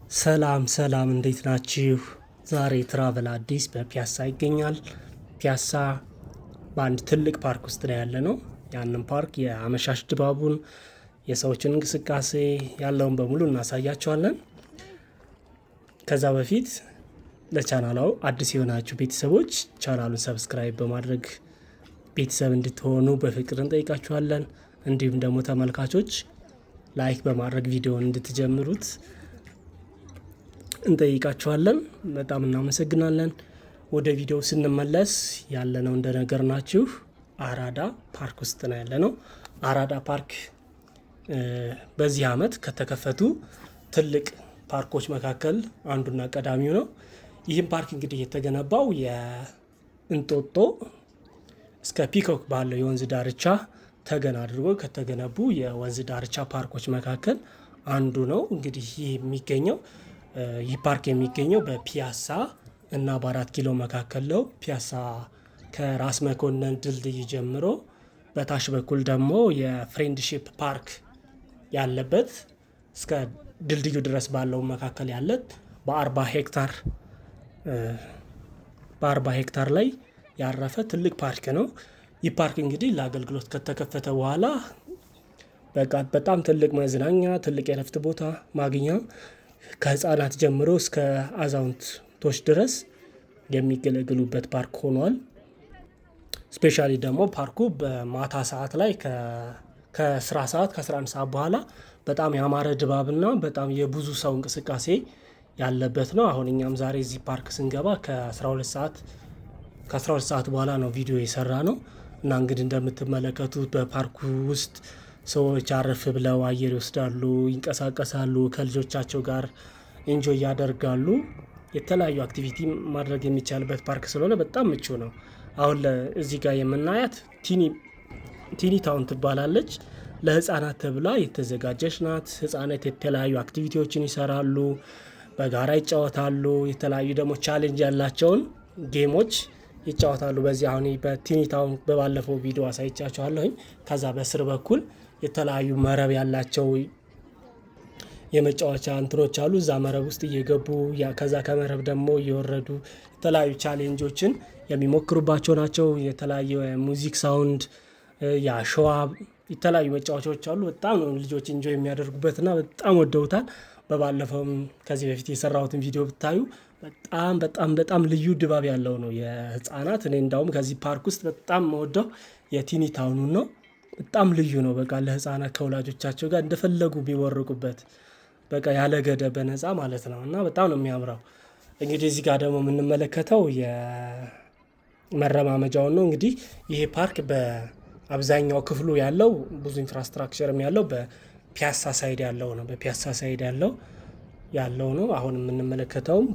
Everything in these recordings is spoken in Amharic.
ሰላም እንዴት ናችሁ? ዛሬ ትራቨል አዲስ በፒያሳ ይገኛል። ፒያሳ በአንድ ትልቅ ፓርክ ውስጥ ላይ ያለ ነው። ያንን ፓርክ የአመሻሽ ድባቡን የሰዎችን እንቅስቃሴ ያለውን በሙሉ እናሳያቸዋለን። ከዛ በፊት ለቻናላው አዲስ የሆናችሁ ቤተሰቦች ቻናሉን ሰብስክራይብ በማድረግ ቤተሰብ እንድትሆኑ በፍቅር እንጠይቃችኋለን። እንዲሁም ደግሞ ተመልካቾች ላይክ በማድረግ ቪዲዮውን እንድትጀምሩት እንጠይቃችኋለን። በጣም እናመሰግናለን። ወደ ቪዲዮው ስንመለስ ያለነው እንደነገርናችሁ አራዳ ፓርክ ውስጥ ነው ያለነው። አራዳ ፓርክ በዚህ አመት ከተከፈቱ ትልቅ ፓርኮች መካከል አንዱና ቀዳሚው ነው። ይህም ፓርክ እንግዲህ የተገነባው የእንጦጦ እስከ ፒኮክ ባለው የወንዝ ዳርቻ ተገን አድርጎ ከተገነቡ የወንዝ ዳርቻ ፓርኮች መካከል አንዱ ነው። እንግዲህ ይህ ፓርክ የሚገኘው በፒያሳ እና በ4 ኪሎ መካከል ነው። ፒያሳ ከራስ መኮንን ድልድይ ጀምሮ በታች በኩል ደግሞ የፍሬንድሺፕ ፓርክ ያለበት እስከ ድልድዩ ድረስ ባለው መካከል ያለት በ40 ሄክታር ላይ ያረፈ ትልቅ ፓርክ ነው። ይህ ፓርክ እንግዲህ ለአገልግሎት ከተከፈተ በኋላ በጣም ትልቅ መዝናኛ፣ ትልቅ የረፍት ቦታ ማግኛ ከህፃናት ጀምሮ እስከ አዛውንቶች ድረስ የሚገለግሉበት ፓርክ ሆኗል። ስፔሻሊ ደግሞ ፓርኩ በማታ ሰዓት ላይ ከስራ ሰዓት ከ11 ሰዓት በኋላ በጣም ያማረ ድባብና በጣም የብዙ ሰው እንቅስቃሴ ያለበት ነው። አሁን እኛም ዛሬ እዚህ ፓርክ ስንገባ ከ12 ሰዓት በኋላ ነው ቪዲዮ የሰራ ነው እና እንግዲህ እንደምትመለከቱት በፓርኩ ውስጥ ሰዎች አረፍ ብለው አየር ይወስዳሉ፣ ይንቀሳቀሳሉ፣ ከልጆቻቸው ጋር ኢንጆይ ያደርጋሉ። የተለያዩ አክቲቪቲ ማድረግ የሚቻልበት ፓርክ ስለሆነ በጣም ምቹ ነው። አሁን እዚህ ጋር የምናያት ቲኒ ታውን ትባላለች። ለህፃናት ተብላ የተዘጋጀች ናት። ህፃናት የተለያዩ አክቲቪቲዎችን ይሰራሉ፣ በጋራ ይጫወታሉ። የተለያዩ ደግሞ ቻሌንጅ ያላቸውን ጌሞች ይጫወታሉ። በዚህ አሁን በቲኒ ታውን በባለፈው ቪዲዮ አሳይቻችኋለሁኝ። ከዛ በስር በኩል የተለያዩ መረብ ያላቸው የመጫወቻ እንትኖች አሉ። እዛ መረብ ውስጥ እየገቡ ከዛ ከመረብ ደግሞ እየወረዱ የተለያዩ ቻሌንጆችን የሚሞክሩባቸው ናቸው። የተለያዩ ሙዚክ ሳውንድ፣ የአሸዋ የተለያዩ መጫወቻዎች አሉ። በጣም ነው ልጆች ኢንጆይ የሚያደርጉበትና በጣም ወደውታል። በባለፈውም ከዚህ በፊት የሰራሁትን ቪዲዮ ብታዩ በጣም ልዩ ድባብ ያለው ነው የህፃናት። እኔ እንዳውም ከዚህ ፓርክ ውስጥ በጣም መወደው የቲኒ ታውኑን ነው። በጣም ልዩ ነው። በቃ ለህፃናት ከወላጆቻቸው ጋር እንደፈለጉ ቢወርቁበት በቃ ያለ ገደብ በነፃ ማለት ነው እና በጣም ነው የሚያምረው። እንግዲህ እዚህ ጋር ደግሞ የምንመለከተው የመረማመጃውን ነው። እንግዲህ ይሄ ፓርክ በአብዛኛው ክፍሉ ያለው ብዙ ኢንፍራስትራክቸርም ያለው በፒያሳ ሳይድ ያለው ነው። በፒያሳ ሳይድ ያለው ነው። አሁን የምንመለከተውም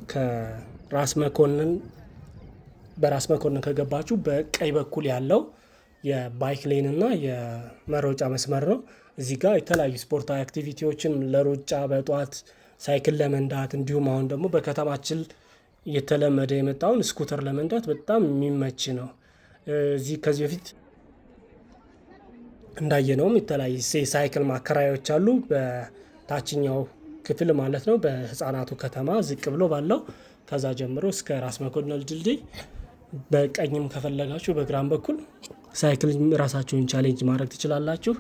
በራስ መኮንን ከገባችሁ በቀኝ በኩል ያለው የባይክ ሌን እና የመሮጫ መስመር ነው። እዚህ ጋር የተለያዩ ስፖርታዊ አክቲቪቲዎችን ለሩጫ፣ በጧት ሳይክል ለመንዳት እንዲሁም አሁን ደግሞ በከተማችን እየተለመደ የመጣውን ስኩተር ለመንዳት በጣም የሚመች ነው። ከዚህ በፊት እንዳየነውም የተለያዩ ሳይክል ማከራዮች አሉ። በታችኛው ክፍል ማለት ነው፣ በህፃናቱ ከተማ ዝቅ ብሎ ባለው ከዛ ጀምሮ እስከ ራስ መኮንን ድልድይ፣ በቀኝም ከፈለጋችሁ በግራም በኩል ሳይክል ራሳችሁን ቻሌንጅ ማድረግ ትችላላችሁ።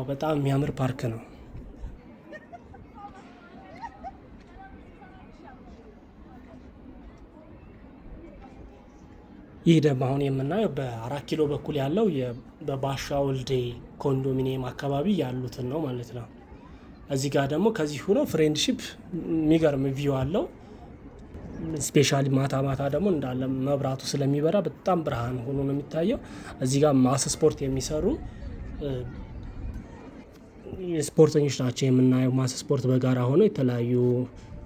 በጣም የሚያምር ፓርክ ነው። ይህ ደግሞ አሁን የምናየው በ4 ኪሎ በኩል ያለው በባሻ ወልዴ ኮንዶሚኒየም አካባቢ ያሉትን ነው ማለት ነው። እዚህ ጋር ደግሞ ከዚህ ሆኖ ፍሬንድሺፕ የሚገርም ቪው አለው። ስፔሻሊ ማታ ደግሞ እንዳለ መብራቱ ስለሚበራ በጣም ብርሃን ሆኖ ነው የሚታየው። እዚህ ጋር ማስ ስፖርት የሚሰሩ ስፖርተኞች ናቸው የምናየው። ማስ ስፖርት በጋራ ሆኖ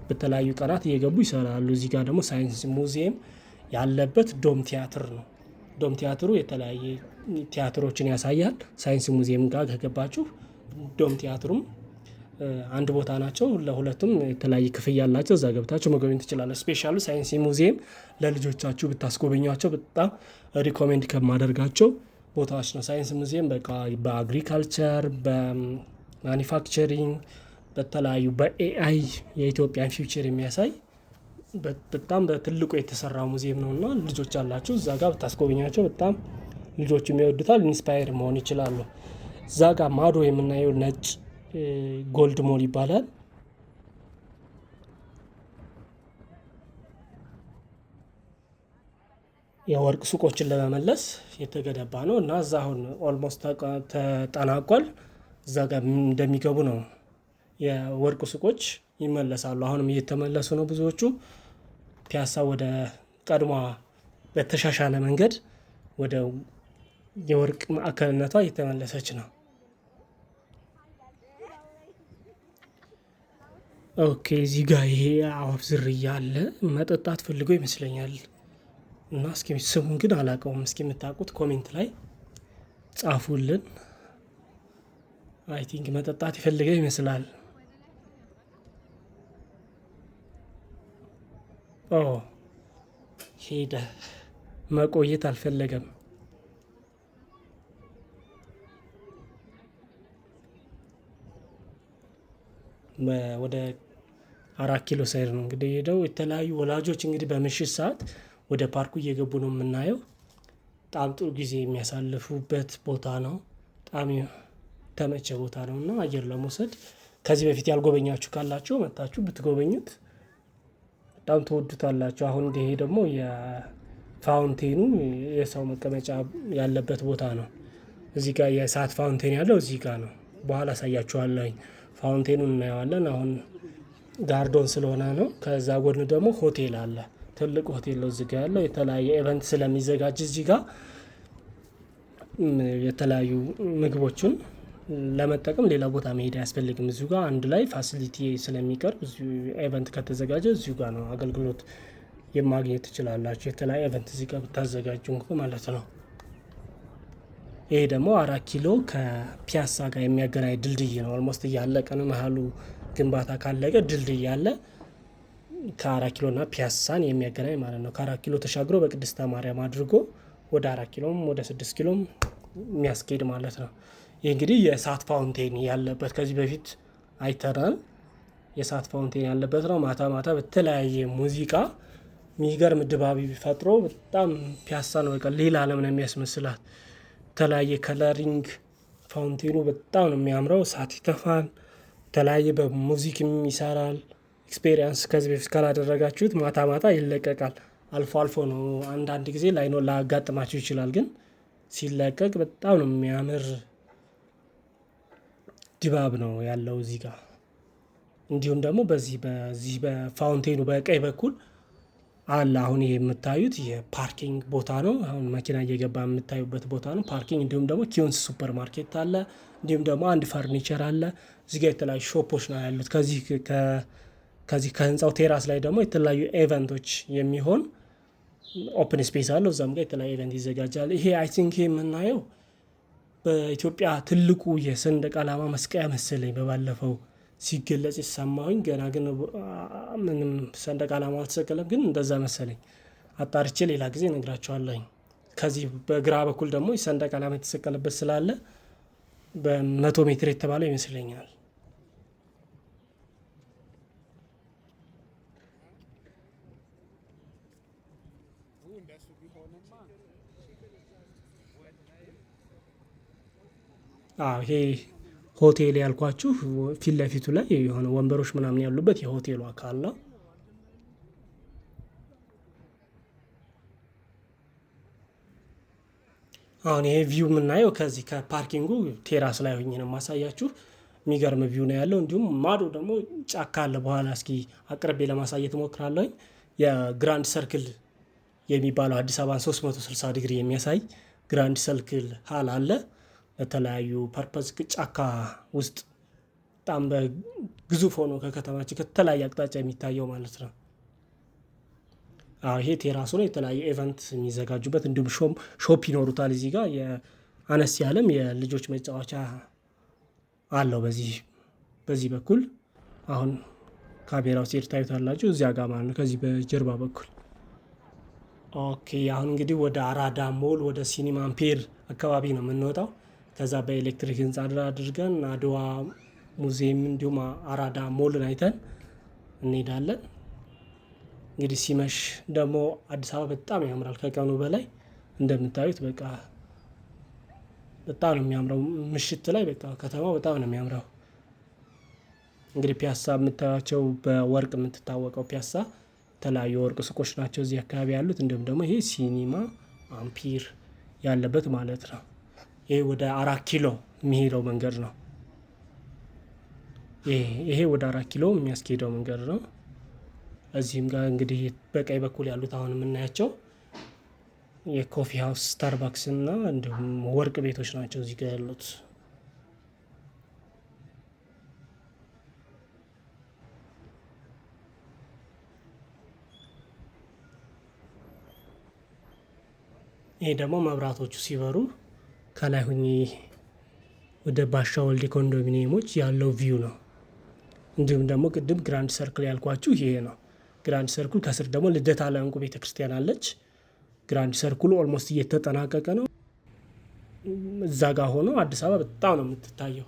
በተለያዩ ቀናት እየገቡ ይሰራሉ። እዚህ ጋር ደግሞ ሳይንስ ሙዚየም ያለበት ዶም ቲያትር ነው። ዶም ቲያትሩ የተለያየ ቲያትሮችን ያሳያል። ሳይንስ ሙዚየም ጋር ከገባችሁ ዶም ቲያትሩም አንድ ቦታ ናቸው። ለሁለቱም የተለያየ ክፍያ ያላቸው። እዛ ገብታችሁ መጎብኘት ትችላላችሁ። ስፔሻሉ ሳይንስ ሙዚየም ለልጆቻችሁ ብታስጎበኟቸው በጣም ሪኮሜንድ ከማደርጋቸው ቦታዎች ነው። ሳይንስ ሙዚየም በአግሪካልቸር፣ በማኒፋክቸሪንግ፣ በተለያዩ በኤአይ የኢትዮጵያን ፊውቸር የሚያሳይ በጣም በትልቁ የተሰራ ሙዚየም ነው እና ልጆች አላችሁ እዛ ጋር ብታስጎበኛቸው በጣም ልጆች የሚወዱታል፣ ኢንስፓየር መሆን ይችላሉ። እዛ ጋር ማዶ የምናየው ነጭ ጎልድ ሞል ይባላል። የወርቅ ሱቆችን ለመመለስ የተገነባ ነው እና እዛ አሁን ኦልሞስት ተጠናቋል። እዛ ጋር እንደሚገቡ ነው የወርቅ ሱቆች ይመለሳሉ። አሁንም እየተመለሱ ነው ብዙዎቹ። ፒያሳ ወደ ቀድሞ በተሻሻለ መንገድ ወደ የወርቅ ማዕከልነቷ እየተመለሰች ነው። ኦኬ እዚህ ጋር ይሄ አዋፍ ዝርያ አለ። መጠጣት ፈልገው ይመስለኛል እና እስኪ ስሙን ግን አላውቀውም። እስኪ የምታውቁት ኮሜንት ላይ ጻፉልን። አይ ቲንክ መጠጣት ይፈልገው ይመስላል። ኦ ሄደ፣ መቆየት አልፈለገም። ወደ 4 ኪሎ ሳይድ ነው እንግዲህ ሄደው የተለያዩ ወላጆች እንግዲህ በምሽት ሰዓት ወደ ፓርኩ እየገቡ ነው የምናየው። በጣም ጥሩ ጊዜ የሚያሳልፉበት ቦታ ነው። በጣም ተመቸ ቦታ ነው እና አየር ለመውሰድ ከዚህ በፊት ያልጎበኛችሁ ካላችሁ መታችሁ ብትጎበኙት በጣም ትወዱታላችሁ። አሁን ይሄ ደግሞ የፋውንቴኑ የሰው መቀመጫ ያለበት ቦታ ነው። እዚህ ጋር የእሳት ፋውንቴን ያለው እዚህ ጋር ነው። በኋላ አሳያችኋለሁኝ። ፋውንቴኑን እናየዋለን። አሁን ጋርዶን ስለሆነ ነው። ከዛ ጎን ደግሞ ሆቴል አለ። ትልቅ ሆቴል ነው እዚህ ጋር ያለው። የተለያየ ኢቨንት ስለሚዘጋጅ እዚህ ጋር የተለያዩ ምግቦችን ለመጠቀም ሌላ ቦታ መሄድ አያስፈልግም። እዚሁ ጋር አንድ ላይ ፋሲሊቲ ስለሚቀርብ ኢቨንት ከተዘጋጀ እዚሁ ጋር ነው አገልግሎት የማግኘት ትችላላችሁ። የተለያየ ኢቨንት እዚህ ጋር ብታዘጋጁ ማለት ነው። ይሄ ደግሞ 4 ኪሎ ከፒያሳ ጋር የሚያገናኝ ድልድይ ነው። ኦልሞስት እያለቀ ነው። መሀሉ ግንባታ ካለቀ ድልድይ አለ ከ4 ኪሎ እና ፒያሳን የሚያገናኝ ማለት ነው። ከ4 ኪሎ ተሻግሮ በቅድስተ ማርያም አድርጎ ወደ 4 ኪሎም ወደ 6 ኪሎም የሚያስኬድ ማለት ነው። ይህ እንግዲህ የእሳት ፋውንቴን ያለበት ከዚህ በፊት አይተናል። የእሳት ፋውንቴን ያለበት ነው። ማታ ማታ በተለያየ ሙዚቃ የሚገርም ድባብ ፈጥሮ በጣም ፒያሳን በቃ ሌላ ዓለም ነው የሚያስመስላት። የተለያየ ከለሪንግ ፋውንቴኑ በጣም ነው የሚያምረው። እሳት ይተፋል። የተለያየ በሙዚክም ይሰራል። ኤክስፔሪንስ ከዚህ በፊት ካላደረጋችሁት ማታ ማታ ይለቀቃል። አልፎ አልፎ ነው አንዳንድ ጊዜ ላያጋጥማችሁ ይችላል። ግን ሲለቀቅ በጣም ነው የሚያምር ድባብ ነው ያለው እዚህ ጋር። እንዲሁም ደግሞ በዚህ በፋውንቴኑ በቀኝ በኩል አለ። አሁን ይሄ የምታዩት የፓርኪንግ ቦታ ነው። አሁን መኪና እየገባ የምታዩበት ቦታ ነው ፓርኪንግ። እንዲሁም ደግሞ ኪዮንስ ሱፐር ማርኬት አለ። እንዲሁም ደግሞ አንድ ፈርኒቸር አለ። እዚህ ጋር የተለያዩ ሾፖች ነው ያሉት። ከዚህ ከህንፃው ቴራስ ላይ ደግሞ የተለያዩ ኤቨንቶች የሚሆን ኦፕን ስፔስ አለው። እዛም ጋር የተለያዩ ኤቨንት ይዘጋጃል። ይሄ አይ ቲንክ የምናየው በኢትዮጵያ ትልቁ የሰንደቅ ዓላማ መስቀያ መሰለኝ በባለፈው ሲገለጽ ይሰማሁኝ። ገና ግን ምንም ሰንደቅ ዓላማ አልተሰቀለም፣ ግን እንደዛ መሰለኝ። አጣርቼ ሌላ ጊዜ እነግራቸዋለሁኝ። ከዚህ በግራ በኩል ደግሞ ሰንደቅ ዓላማ የተሰቀለበት ስላለ በ100 ሜትር የተባለው ይመስለኛል። ይሄ ሆቴል ያልኳችሁ ፊት ለፊቱ ላይ የሆነ ወንበሮች ምናምን ያሉበት የሆቴሉ አካል ነው። አሁን ይሄ ቪው የምናየው ከዚህ ከፓርኪንጉ ቴራስ ላይ ሆኜ ነው የማሳያችሁ። የሚገርም ቪው ነው ያለው። እንዲሁም ማዶ ደግሞ ጫካ አለ። በኋላ እስኪ አቅርቤ ለማሳየት እሞክራለሁ። የግራንድ ሰርክል የሚባለው አዲስ አበባን 360 ዲግሪ የሚያሳይ ግራንድ ሰርክል ሀል አለ። ለተለያዩ ፐርፐዝ ጫካ ውስጥ በጣም በግዙፍ ሆኖ ከከተማችን ከተለያየ አቅጣጫ የሚታየው ማለት ነው። ይሄ ቴራሱ ነው። የተለያየ ኢቨንት የሚዘጋጁበት እንዲሁም ሾፕ ይኖሩታል። እዚህ ጋር የአነስ ያለም የልጆች መጫወቻ አለው። በዚህ በኩል አሁን ካሜራው ሲሄድ ታዩታላችሁ። እዚያ ጋር ማለት ነው ከዚህ በጀርባ በኩል። ኦኬ አሁን እንግዲህ ወደ አራዳ ሞል ወደ ሲኒማ አምፔር አካባቢ ነው የምንወጣው። ከዛ በኤሌክትሪክ ህንፃ አድርገን አድዋ ሙዚየም እንዲሁም አራዳ ሞልን አይተን እንሄዳለን። እንግዲህ ሲመሽ ደግሞ አዲስ አበባ በጣም ያምራል ከቀኑ በላይ እንደምታዩት በቃ በጣም ነው የሚያምረው። ምሽት ላይ በቃ ከተማው በጣም ነው የሚያምረው። እንግዲህ ፒያሳ የምታዩቸው በወርቅ የምትታወቀው ፒያሳ የተለያዩ ወርቅ ሱቆች ናቸው እዚህ አካባቢ ያሉት። እንዲሁም ደግሞ ይሄ ሲኒማ አምፒር ያለበት ማለት ነው። ይሄ ወደ 4 ኪሎ የሚሄደው መንገድ ነው። ይሄ ወደ 4 ኪሎ የሚያስኬደው መንገድ ነው። እዚህም ጋር እንግዲህ በቀኝ በኩል ያሉት አሁን የምናያቸው የኮፊ ሀውስ ስታርባክስ እና እንዲሁም ወርቅ ቤቶች ናቸው እዚህ ጋር ያሉት። ይሄ ደግሞ መብራቶቹ ሲበሩ ከላይ ሁኚ ወደ ባሻ ወልዴ ኮንዶሚኒየሞች ያለው ቪው ነው። እንዲሁም ደግሞ ቅድም ግራንድ ሰርክል ያልኳችሁ ይሄ ነው። ግራንድ ሰርክል ከስር ደግሞ ልደታ ለእንቁ ቤተክርስቲያን አለች። ግራንድ ሰርክሉ ኦልሞስት እየተጠናቀቀ ነው። እዛ ጋር ሆኖ አዲስ አበባ በጣም ነው የምትታየው።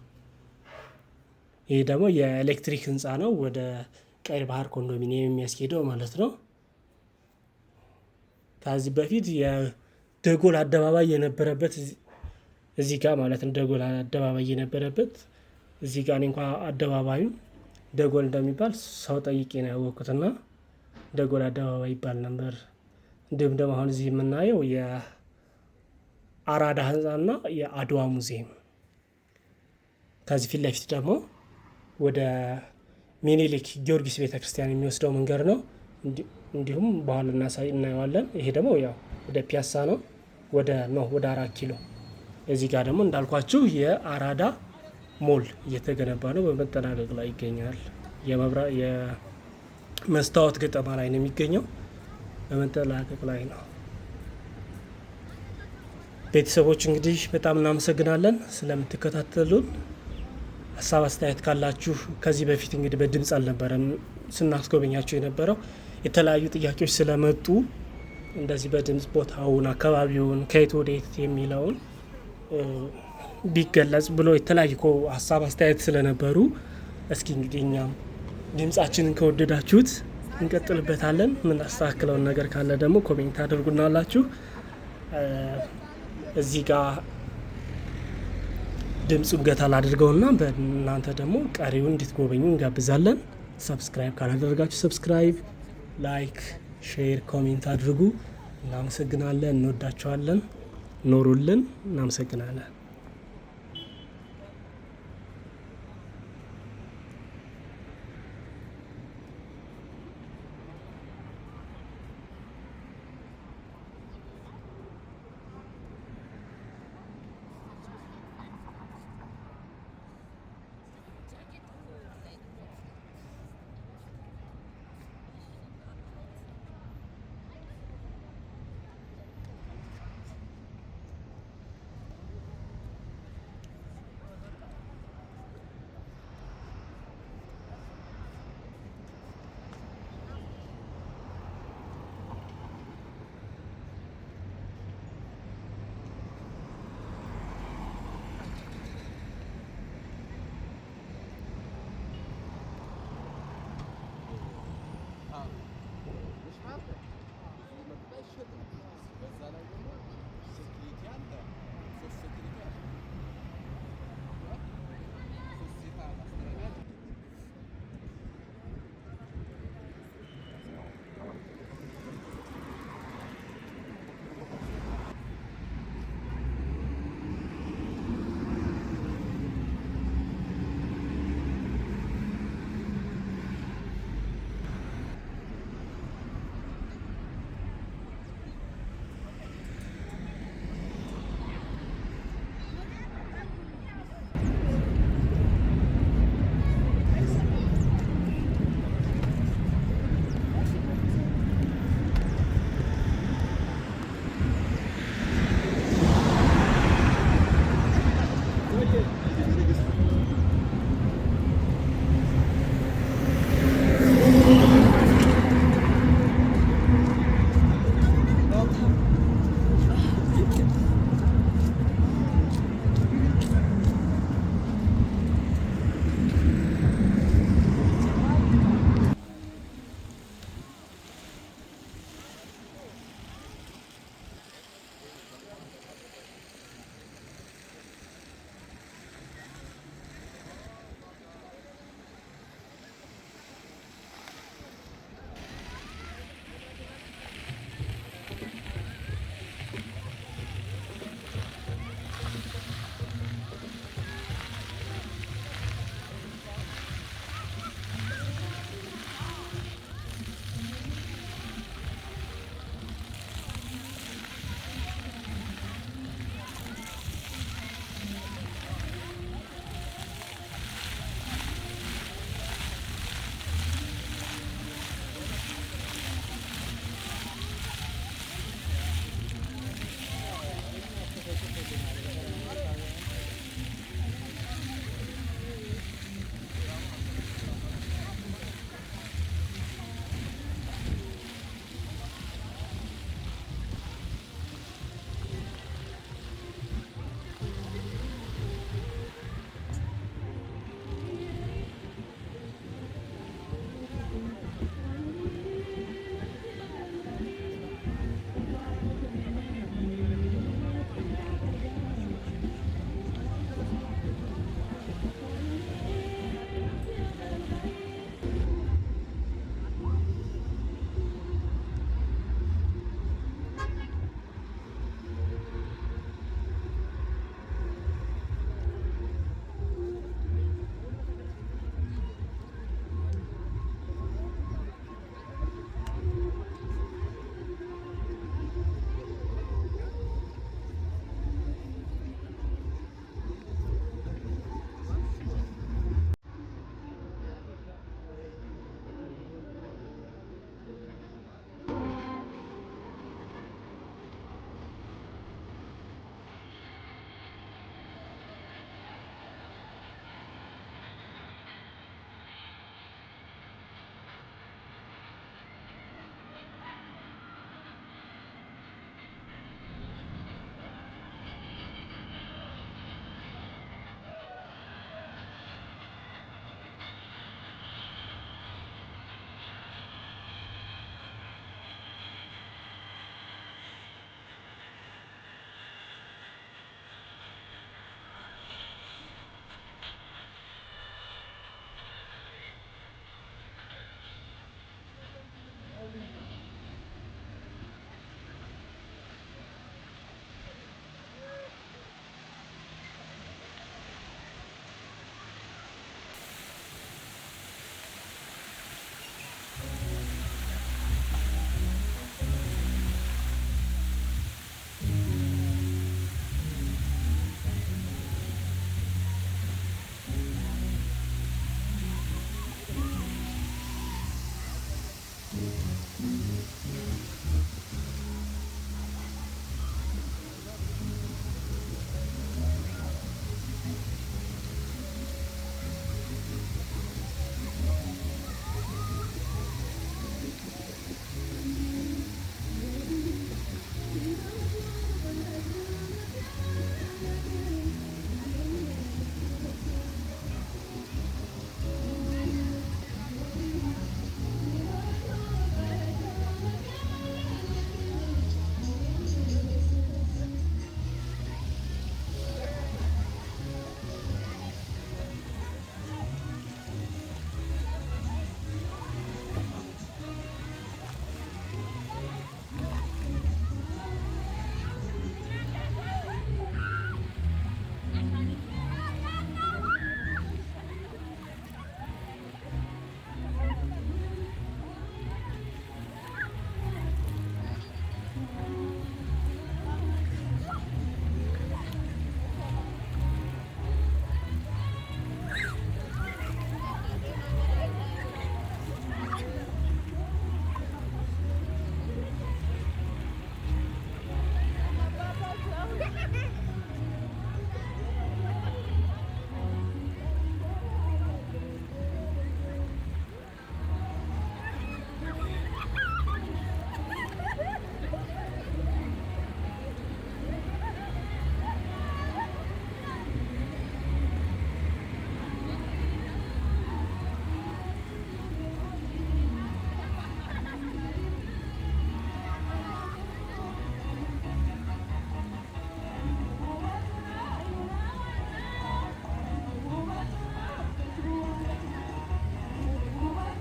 ይሄ ደግሞ የኤሌክትሪክ ህንፃ ነው፣ ወደ ቀይ ባህር ኮንዶሚኒየም የሚያስኬደው ማለት ነው። ከዚህ በፊት የደጎል አደባባይ የነበረበት እዚህ ጋር ማለት ነው። ደጎል አደባባይ የነበረበት እዚህ ጋር እንኳ አደባባዩ ደጎል እንደሚባል ሰው ጠይቄ ነው ያወቅኩትና ደጎል አደባባይ ይባል ነበር። እንዲሁም ደግሞ አሁን እዚህ የምናየው የአራዳ ህንፃና የአድዋ ሙዚየም፣ ከዚህ ፊት ለፊት ደግሞ ወደ ሚኒሊክ ጊዮርጊስ ቤተክርስቲያን የሚወስደው መንገድ ነው። እንዲሁም በኋላ እናየዋለን። ይሄ ደግሞ ያው ወደ ፒያሳ ነው፣ ወደ 4 ኪሎ። እዚህ ጋር ደግሞ እንዳልኳችሁ የአራዳ ሞል እየተገነባ ነው፣ በመጠናቀቅ ላይ ይገኛል። የመስታወት ገጠማ ላይ ነው የሚገኘው፣ በመጠናቀቅ ላይ ነው። ቤተሰቦች እንግዲህ በጣም እናመሰግናለን ስለምትከታተሉን። ሀሳብ አስተያየት ካላችሁ ከዚህ በፊት እንግዲህ በድምፅ አልነበረም ስናስጎበኛቸው የነበረው፣ የተለያዩ ጥያቄዎች ስለመጡ እንደዚህ በድምፅ ቦታውን፣ አካባቢውን፣ ከየት ወዴት የሚለውን ቢገለጽ ብሎ የተለያዩ ሀሳብ አስተያየት ስለነበሩ እስኪ እንግዲህ እኛም ድምፃችንን ከወደዳችሁት እንቀጥልበታለን። ምን አስተካክለውን ነገር ካለ ደግሞ ኮሜንት አድርጉናላችሁ። እዚህ ጋር ድምፁን ገታ ላድርገውና በእናንተ ደግሞ ቀሪውን እንድትጎበኙ እንጋብዛለን። ሰብስክራይብ ካላደረጋችሁ ሰብስክራይብ፣ ላይክ፣ ሼር፣ ኮሜንት አድርጉ። እናመሰግናለን። እንወዳችኋለን። ኖሩልን። እናመሰግናለን።